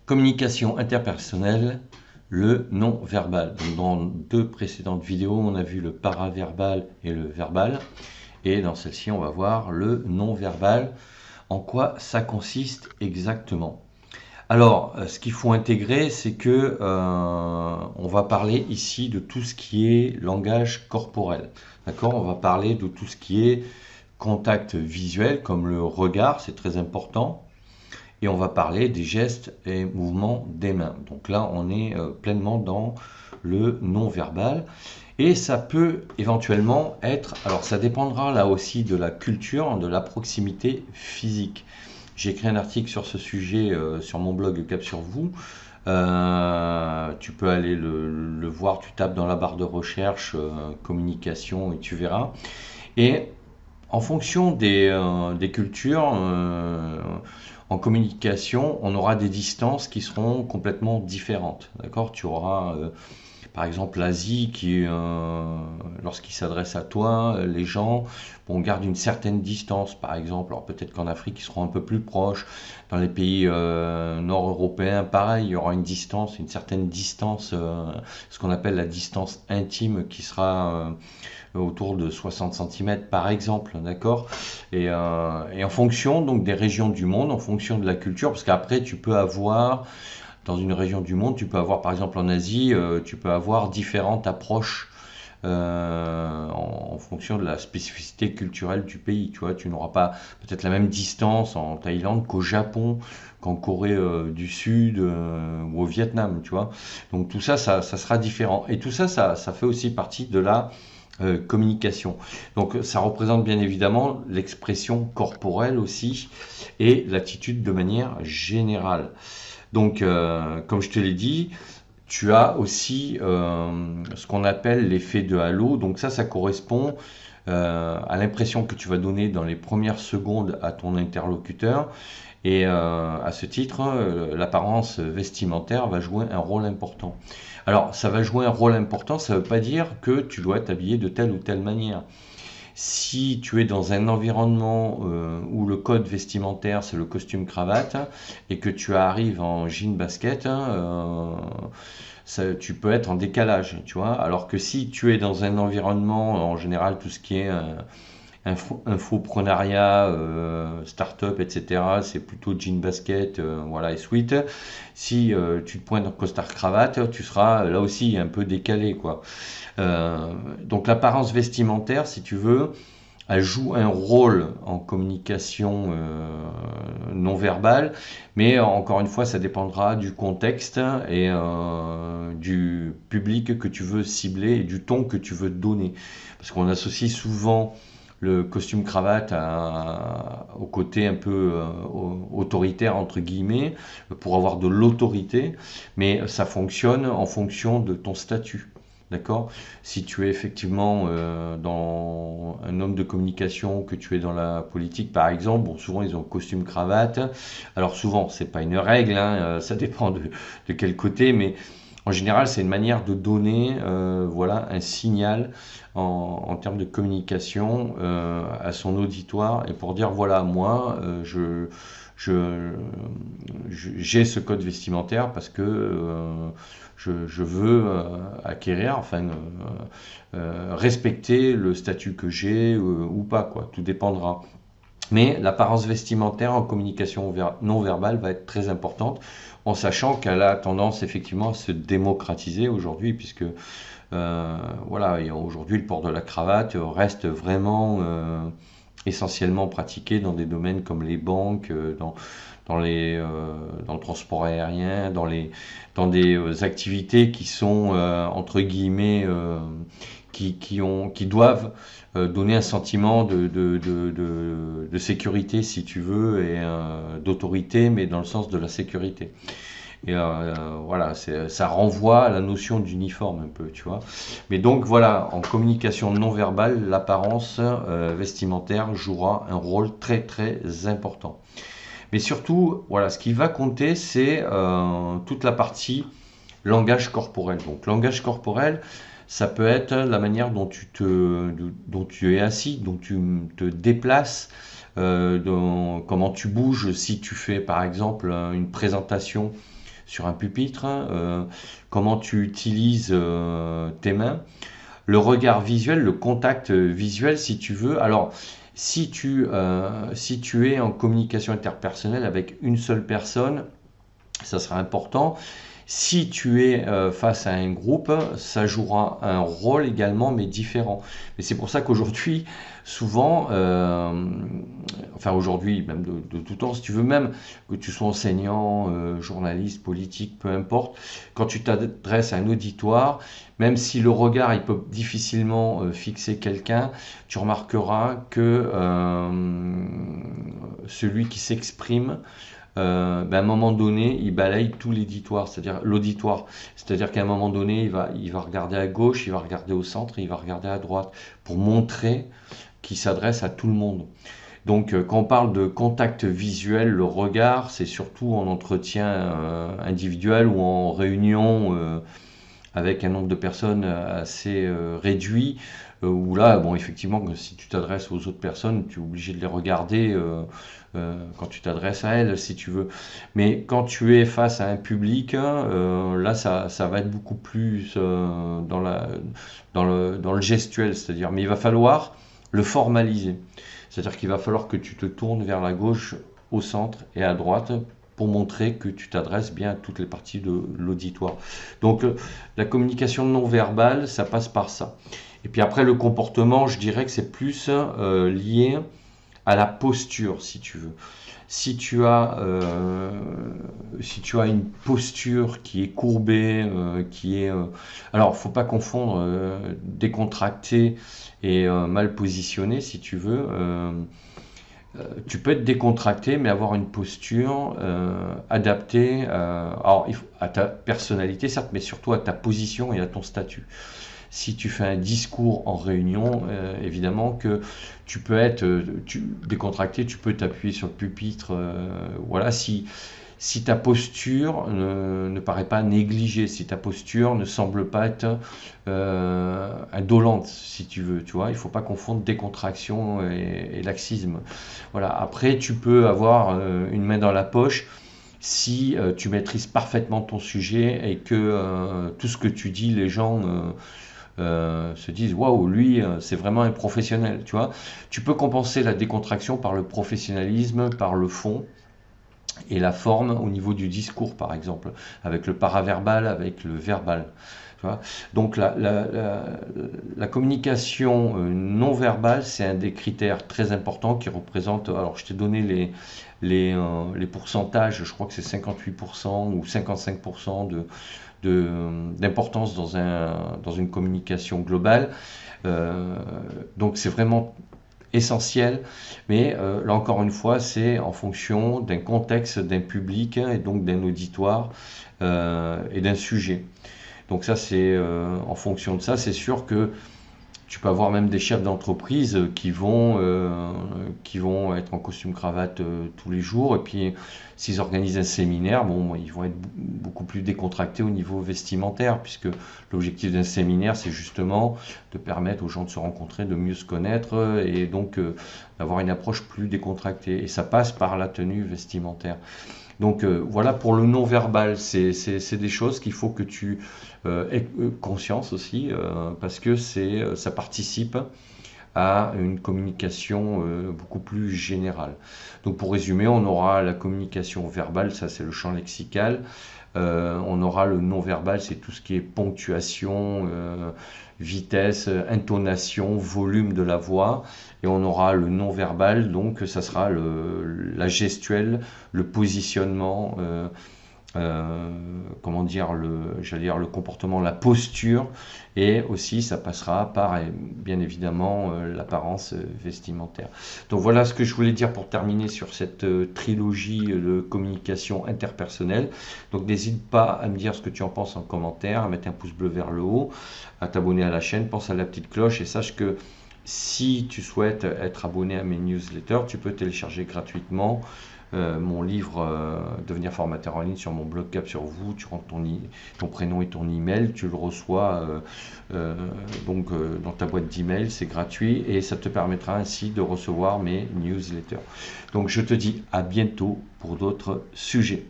Communication interpersonnelle, le non-verbal. Dans deux précédentes vidéos, on a vu le paraverbal et le verbal. Et dans celle-ci, on va voir le non-verbal. En quoi ça consiste exactement? Alors, ce qu'il faut intégrer, c'est que on va parler ici de tout ce qui est langage corporel. D'accord? On va parler de tout ce qui est contact visuel, comme le regard, c'est très important. Et on va parler des gestes et mouvements des mains. Donc là, on est pleinement dans le non-verbal. Et ça peut éventuellement être, alors ça dépendra là aussi de la culture, de la proximité physique. J'ai écrit un article sur ce sujet sur mon blog Cap sur vous. Tu peux aller le voir, tu tapes dans la barre de recherche communication et tu verras. Et en fonction des cultures, en communication, on aura des distances qui seront complètement différentes. D'accord? Tu auras par exemple l'Asie qui, lorsqu'ils s'adressent à toi, les gens vont garder une certaine distance, par exemple. Alors peut-être qu'en Afrique, ils seront un peu plus proches. Dans les pays nord-européens, pareil, il y aura une distance, une certaine distance, ce qu'on appelle la distance intime, qui sera autour de 60 cm par exemple, d'accord, et en fonction donc des régions du monde, en fonction de la culture, parce qu'après tu peux avoir dans une région du monde, tu peux avoir par exemple en Asie, tu peux avoir différentes approches en fonction de la spécificité culturelle du pays. Tu vois, tu n'auras pas peut-être la même distance en Thaïlande qu'au Japon, qu'en Corée du Sud ou au Vietnam. Tu vois, donc tout ça, ça sera différent. Et tout ça, ça fait aussi partie de la communication. Donc ça représente bien évidemment l'expression corporelle aussi et l'attitude de manière générale. Donc comme je te l'ai dit, tu as aussi ce qu'on appelle l'effet de halo. Donc ça correspond à l'impression que tu vas donner dans les premières secondes à ton interlocuteur. Et à ce titre, l'apparence vestimentaire va jouer un rôle important. Alors, ça va jouer un rôle important, ça ne veut pas dire que tu dois t'habiller de telle ou telle manière. Si tu es dans un environnement où le code vestimentaire c'est le costume cravate et que tu arrives en jean basket, tu peux être en décalage, tu vois. Alors que si tu es dans un environnement, en général tout ce qui est infoprenariat, start-up, etc. C'est plutôt jean basket, voilà, et sweat. Si tu te pointes en costard cravate, tu seras là aussi un peu décalé, quoi. Donc l'apparence vestimentaire, si tu veux, elle joue un rôle en communication non verbale, mais encore une fois, ça dépendra du contexte et du public que tu veux cibler et du ton que tu veux donner. Parce qu'on associe souvent le costume cravate au côté un peu autoritaire entre guillemets pour avoir de l'autorité, mais ça fonctionne en fonction de ton statut. D'accord? Si tu es effectivement dans un homme de communication, que tu es dans la politique par exemple, bon, souvent ils ont costume cravate. Alors souvent, c'est pas une règle, hein, ça dépend de quel côté, mais en général, c'est une manière de donner voilà, un signal en termes de communication à son auditoire et pour dire voilà, moi, je, j'ai ce code vestimentaire parce que je veux acquérir, enfin, respecter le statut que j'ai ou pas, quoi. Tout dépendra. Mais l'apparence vestimentaire en communication non verbale va être très importante, en sachant qu'elle a tendance effectivement à se démocratiser aujourd'hui, puisque voilà, aujourd'hui le port de la cravate reste vraiment essentiellement pratiqué dans des domaines comme les banques, dans le transport aérien, dans des activités qui sont entre guillemets qui doivent donner un sentiment de sécurité si tu veux et d'autorité, mais dans le sens de la sécurité. Et voilà, ça renvoie à la notion d'uniforme un peu, tu vois. Mais donc voilà, en communication non verbale, l'apparence vestimentaire jouera un rôle très très important. Mais surtout, voilà, ce qui va compter, c'est toute la partie langage corporel. Donc langage corporel, ça peut être la manière dont tu es assis, dont tu te déplaces, comment tu bouges si tu fais par exemple une présentation sur un pupitre, comment tu utilises tes mains, le regard visuel, le contact visuel si tu veux. Alors, si tu es en communication interpersonnelle avec une seule personne, ça sera important. Si tu es face à un groupe, ça jouera un rôle également, mais différent. Mais c'est pour ça qu'aujourd'hui, souvent, enfin aujourd'hui, même de tout temps, si tu veux, même que tu sois enseignant, journaliste, politique, peu importe, quand tu t'adresses à un auditoire, même si le regard il peut difficilement fixer quelqu'un, tu remarqueras que celui qui s'exprime, à un moment donné, il balaye tout l'éditoire, c'est-à-dire l'auditoire. C'est-à-dire qu'à un moment donné, il va regarder à gauche, il va regarder au centre, et il va regarder à droite, pour montrer qu'il s'adresse à tout le monde. Donc, quand on parle de contact visuel, le regard, c'est surtout en entretien individuel ou en réunion avec un nombre de personnes assez réduit, où là, bon, effectivement, si tu t'adresses aux autres personnes, tu es obligé de les regarder quand tu t'adresses à elles, si tu veux. Mais quand tu es face à un public, là, ça va être beaucoup plus dans le gestuel, c'est-à-dire, mais il va falloir le formaliser. C'est-à-dire qu'il va falloir que tu te tournes vers la gauche, au centre et à droite pour montrer que tu t'adresses bien à toutes les parties de l'auditoire. Donc la communication non verbale, ça passe par ça. Et puis après le comportement, je dirais que c'est plus lié à la posture, si tu veux. Si tu as une posture qui est courbée, alors faut pas confondre décontracté et mal positionné, si tu veux. Tu peux être décontracté, mais avoir une posture adaptée à ta personnalité, certes, mais surtout à ta position et à ton statut. Si tu fais un discours en réunion, évidemment que tu peux être décontracté, tu peux t'appuyer sur le pupitre. Voilà, si ta posture ne paraît pas négligée, si ta posture ne semble pas être indolente, si tu veux, tu vois, il ne faut pas confondre décontraction et laxisme. Voilà. Après, tu peux avoir une main dans la poche si tu maîtrises parfaitement ton sujet et que tout ce que tu dis, les gens se disent waouh, lui c'est vraiment un professionnel, tu vois. Tu peux compenser la décontraction par le professionnalisme, par le fond et la forme au niveau du discours, par exemple, avec le paraverbal, avec le verbal. Tu vois. Donc la communication non verbale, c'est un des critères très importants qui représente, alors je t'ai donné les pourcentages, je crois que c'est 58% ou 55% d'importance dans une communication globale. Donc c'est vraiment essentiel, mais là encore une fois, c'est en fonction d'un contexte, d'un public et donc d'un auditoire et d'un sujet. Donc ça, c'est en fonction de ça, c'est sûr que tu peux avoir même des chefs d'entreprise qui vont être en costume cravate tous les jours, et puis s'ils organisent un séminaire, bon, ils vont être beaucoup plus décontractés au niveau vestimentaire, puisque l'objectif d'un séminaire, c'est justement de permettre aux gens de se rencontrer, de mieux se connaître, et donc d'avoir une approche plus décontractée. Et ça passe par la tenue vestimentaire. Donc voilà pour le non-verbal, c'est des choses qu'il faut que tu aies conscience aussi, parce que ça participe à une communication beaucoup plus générale. Donc pour résumer, on aura la communication verbale, ça c'est le champ lexical. On aura le non-verbal, c'est tout ce qui est ponctuation, vitesse, intonation, volume de la voix. Et on aura le non-verbal, donc ça sera la gestuelle, le positionnement, comment dire, le comportement, la posture, et aussi ça passera par, bien évidemment, l'apparence vestimentaire. Donc voilà ce que je voulais dire pour terminer sur cette trilogie de communication interpersonnelle. Donc n'hésite pas à me dire ce que tu en penses en commentaire, à mettre un pouce bleu vers le haut, à t'abonner à la chaîne, pense à la petite cloche, et sache que si tu souhaites être abonné à mes newsletters, tu peux télécharger gratuitement mon livre Devenir formateur en ligne sur mon blog Cap sur vous. Tu rentres ton prénom et ton email, tu le reçois dans ta boîte d'email, c'est gratuit et ça te permettra ainsi de recevoir mes newsletters. Donc je te dis à bientôt pour d'autres sujets.